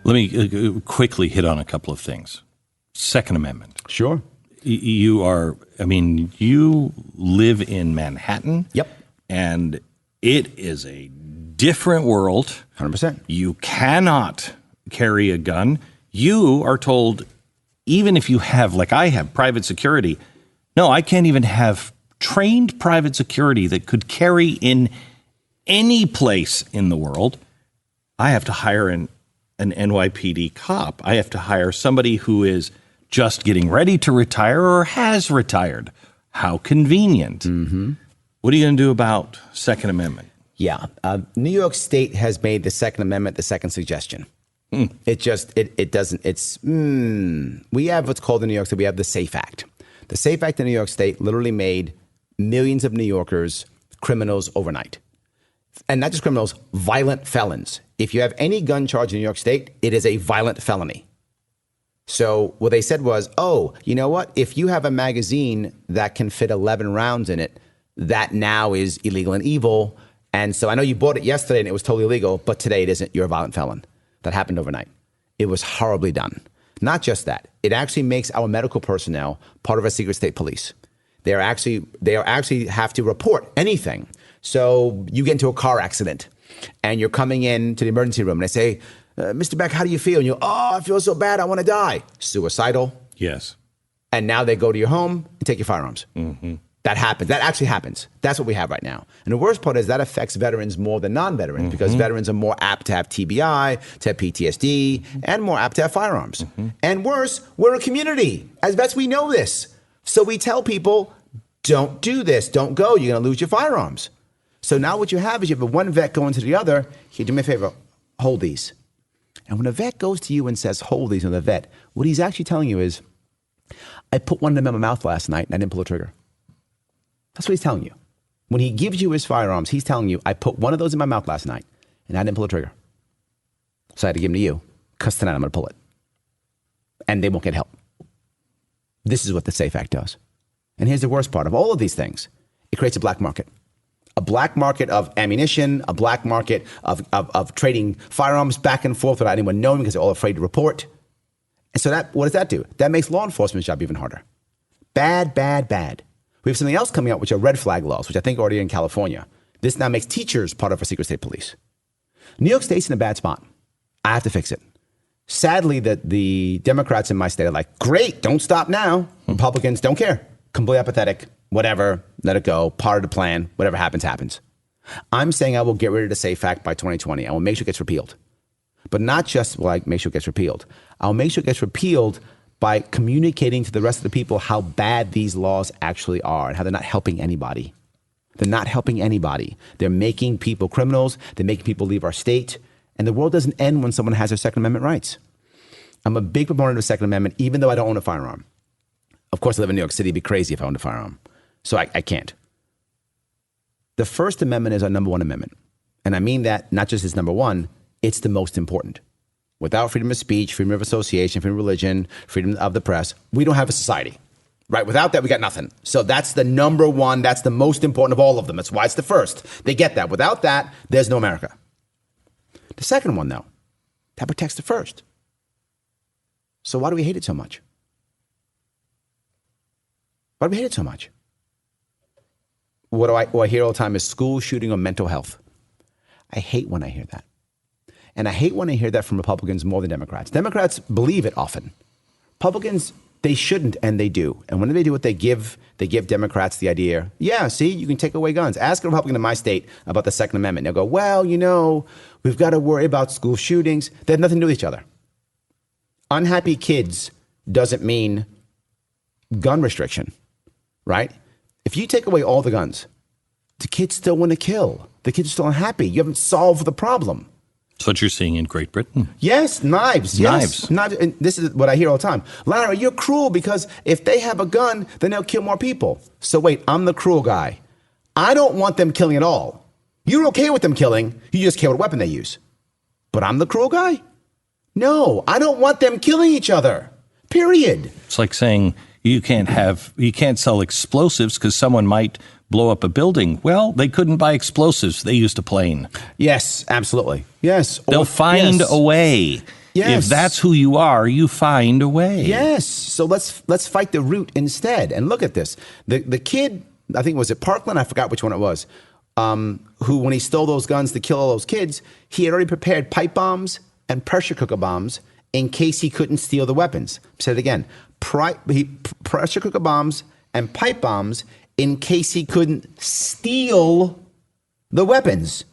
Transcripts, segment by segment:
Let me quickly hit on a couple of things. Second Amendment. Sure. You live in Manhattan. Yep. And it is a different world. 100%. You cannot carry a gun. You are told, even if you have, like I have, private security, no, I can't even have trained private security that could carry in any place in the world. I have to hire an NYPD cop. I have to hire somebody who is just getting ready to retire or has retired. How convenient. Mm-hmm. What are you going to do about Second Amendment? Yeah. New York State has made the Second Amendment the second suggestion. It doesn't, we have what's called in New York State, we have the SAFE Act. The SAFE Act in New York State literally made millions of New Yorkers criminals overnight. And not just criminals, violent felons. If you have any gun charge in New York State, it is a violent felony. So what they said was, oh, you know what? If you have a magazine that can fit 11 rounds in it, that now is illegal and evil. And so I know you bought it yesterday and it was totally illegal, but today it isn't. You're a violent felon. That happened overnight. It was horribly done. Not just that. It actually makes our medical personnel part of a secret state police. They actually have to report anything. So you get into a car accident and you're coming in to the emergency room and they say, Mr. Beck, how do you feel? And you go, oh, I feel so bad. I want to die. Suicidal. Yes. And now they go to your home and take your firearms. Mm-hmm. That happens. That actually happens. That's what we have right now. And the worst part is that affects veterans more than non-veterans because veterans are more apt to have TBI, to have PTSD, and more apt to have firearms. And worse, we're a community. As vets, we know this. So we tell people, don't do this. Don't go. You're going to lose your firearms. So now what you have is you have one vet going to the other. Here, do me a favor. Hold these. And when a vet goes to you and says, hold these on the vet, what he's actually telling you is, I put one of them in my mouth last night and I didn't pull the trigger. That's what he's telling you. When he gives you his firearms, he's telling you, I put one of those in my mouth last night and I didn't pull the trigger. So I had to give them to you because tonight I'm going to pull it. And they won't get help. This is what the SAFE Act does. And here's the worst part of all of these things. It creates a black market. A black market of ammunition, a black market of trading firearms back and forth without anyone knowing because they're all afraid to report. And so what does that do? That makes law enforcement's job even harder. Bad, bad, bad. We have something else coming out, which are red flag laws, which I think are already in California. This now makes teachers part of our secret state police. New York State's in a bad spot. I have to fix it. Sadly, the Democrats in my state are like, great, don't stop now. Republicans don't care. Completely apathetic, whatever, let it go, part of the plan, whatever happens, happens. I'm saying I will get rid of the SAFE Act by 2020. I will make sure it gets repealed. But not just like make sure it gets repealed. I'll make sure it gets repealed by communicating to the rest of the people how bad these laws actually are and how they're not helping anybody. They're not helping anybody. They're making people criminals. They're making people leave our state. And the world doesn't end when someone has their Second Amendment rights. I'm a big proponent of the Second Amendment, even though I don't own a firearm. Of course, I live in New York City. It'd be crazy if I owned a firearm. So I can't. The First Amendment is our number one amendment. And I mean that not just as number one, it's the most important. Without freedom of speech, freedom of association, freedom of religion, freedom of the press, we don't have a society, right? Without that, we got nothing. So that's the number one. That's the most important of all of them. That's why it's the first. They get that. Without that, there's no America. The second one, though, that protects the first. So why do we hate it so much? Why do we hate it so much? What I hear all the time is school shooting or mental health. I hate when I hear that. And I hate when I hear that from Republicans more than Democrats. Democrats believe it often. Republicans, they shouldn't, and they do. And when they do it, they give Democrats the idea, yeah, see, you can take away guns. Ask a Republican in my state about the Second Amendment. They'll go, well, you know, we've got to worry about school shootings. They have nothing to do with each other. Unhappy kids doesn't mean gun restriction, right? If you take away all the guns, the kids still want to kill. The kids are still unhappy. You haven't solved the problem. That's what you're seeing in Great Britain. Yes, knives. Yes. Knives. And this is what I hear all the time. Larry, you're cruel because if they have a gun, then they'll kill more people. So wait, I'm the cruel guy. I don't want them killing at all. You're okay with them killing. You just care what weapon they use. But I'm the cruel guy? No, I don't want them killing each other. Period. It's like saying you can't sell explosives because someone might blow up a building. Well, they couldn't buy explosives. They used a plane. Yes, absolutely. Yes. They'll find a way. Yes. If that's who you are, you find a way. Yes. So let's fight the root instead. And look at this. The kid, I think, was it Parkland? I forgot which one it was. Who, when he stole those guns to kill all those kids, he had already prepared pipe bombs and pressure cooker bombs in case he couldn't steal the weapons. Said it again. Pressure cooker bombs and pipe bombs in case he couldn't steal the weapons.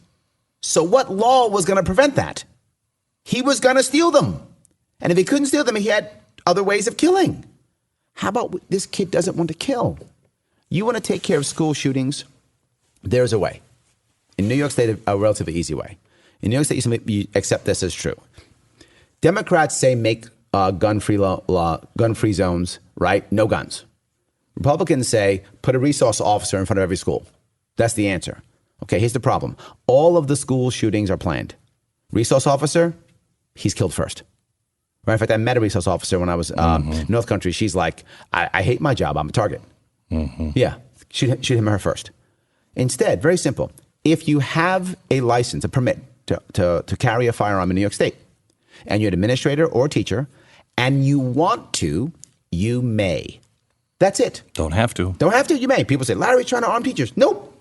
So what law was going to prevent that? He was going to steal them. And if he couldn't steal them, he had other ways of killing. How about this kid doesn't want to kill? You want to take care of school shootings? There's a way. In New York State, a relatively easy way. In New York State, you accept this as true. Democrats say make gun-free zones, right? No guns. Republicans say put a resource officer in front of every school. That's the answer. Okay, here's the problem. All of the school shootings are planned. Resource officer, he's killed first. Right? In fact, I met a resource officer when I was North Country. She's like, I hate my job. I'm a target. Yeah, shoot him or her first. Instead, very simple. If you have a license, a permit to carry a firearm in New York State, and you're an administrator or a teacher, and you want to, you may. That's it. Don't have to. Don't have to, you may. People say, Larry's trying to arm teachers. Nope.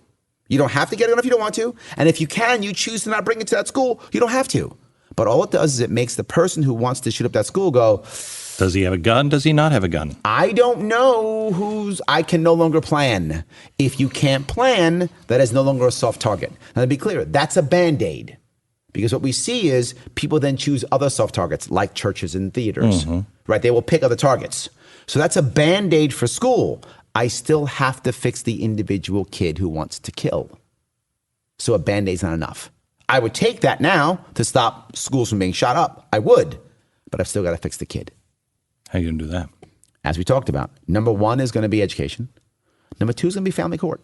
You don't have to get a gun if you don't want to. And if you can, you choose to not bring it to that school, you don't have to. But all it does is it makes the person who wants to shoot up that school go, does he have a gun? Does he not have a gun? I don't know I can no longer plan. If you can't plan, that is no longer a soft target. Now, to be clear, that's a Band-Aid. Because what we see is people then choose other soft targets like churches and theaters, right? They will pick other targets. So that's a Band-Aid for school. I still have to fix the individual kid who wants to kill. So a Band-Aid's not enough. I would take that now to stop schools from being shot up. I would, but I've still got to fix the kid. How are you going to do that? As we talked about, number one is going to be education. Number two is going to be family court.